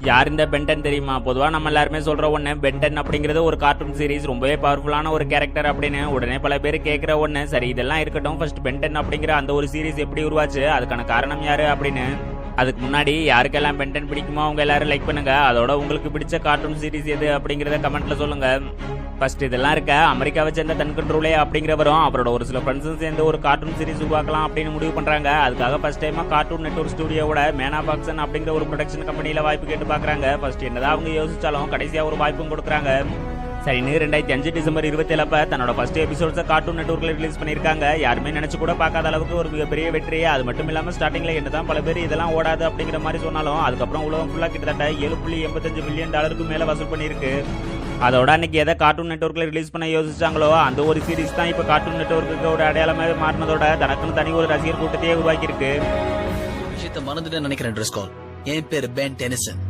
யார் இந்த பென்டன் தெரியுமா? பொதுவா நம்ம எல்லாருமே சொல்ற ஒண்ணு, பென்டன் அப்படிங்கிறது ஒரு கார்ட்டூன் சீரிஸ், ரொம்பவே பவர்ஃபுல்லான ஒரு கேரக்டர் அப்படின்னு. உடனே பல பேர் கேட்கிற ஒண்ணு, சரி இதெல்லாம் இருக்கட்டும், ஃபர்ஸ்ட் பென்டன் அப்படிங்கிற அந்த ஒரு சீரிஸ் எப்படி உருவாச்சு, அதுக்கான காரணம் யாரு அப்படின்னு. அதுக்கு முன்னாடி யாருக்கெல்லாம் பென்டன் பிடிக்குமோ அவங்க எல்லாரும் லைக் பண்ணுங்க. அதோட உங்களுக்கு பிடிச்ச கார்ட்டூன் சீரிஸ் எது அப்படிங்கறத கமெண்ட்ல சொல்லுங்க. ஃபர்ஸ்ட் இதெல்லாம் இருக்க, அமெரிக்காவை சேர்ந்த தன் கண்ட்ரோலே அப்படிங்கிறவரும் அவரோட ஒரு சில ஃப்ரெண்ட்ஸும் சேர்ந்து ஒரு கார்ட்டூன் சீரிஸ் உருவாக்கலாம் அப்படின்னு முடிவு பண்றாங்க. அதுக்காக ஃபர்ஸ்ட் டைமா கார்ட்டூன் நெட்வொர்க் ஸ்டுடியோவோட மேனா பாக்சன் அப்படிங்கிற ஒரு ப்ரொடக்ஷன் கம்பெனில வாய்ப்பு கேட்டு பாக்குறாங்க. ஃபர்ஸ்ட் என்னதான் அவங்க யோசிச்சாலும் கடைசியா ஒரு வாய்ப்பும் கொடுக்குறாங்க. சரின்னு 2005 டிசம்பர் 27 தன்னோட ஃபர்ஸ்ட் எபிசோட்ஸை கார்ட்டூன் நெட்வொர்க்ல ரிலீஸ் பண்ணிருக்காங்க. யாருமே நினைச்சு கூட பார்க்காத அளவுக்கு ஒரு மிகப்பெரிய வெற்றி. அது மட்டும் இல்லாம ஸ்டார்டிங்ல என்னதான் பல பேர் இதெல்லாம் ஓடாது அப்படிங்கிற மாதிரி சொன்னாலும், அதுக்கப்புறம் உலகம் ஃபுல்லா கிட்டத்தட்ட $7.85 பில்லியன் மேல வசூல் பண்ணிருக்கு. அதோட அன்னைக்கு எதை கார்ட்டூன் நெட்வொர்க்ல ரிலீஸ் பண்ண யோசிச்சாங்களோ அந்த ஒரு சீரிஸ் தான் இப்ப கார்ட்டூன் நெட்வொர்க்கு ஒரு அடையாளமாக மாறினதோட தனக்குன்னு தனி ஒரு ரசிகர் கூட்டத்தையே உருவாக்கி இருக்கு. விஷயத்த மறந்துட்டு நினைக்கிறேன். என் பேரு பென் டெனிசன்.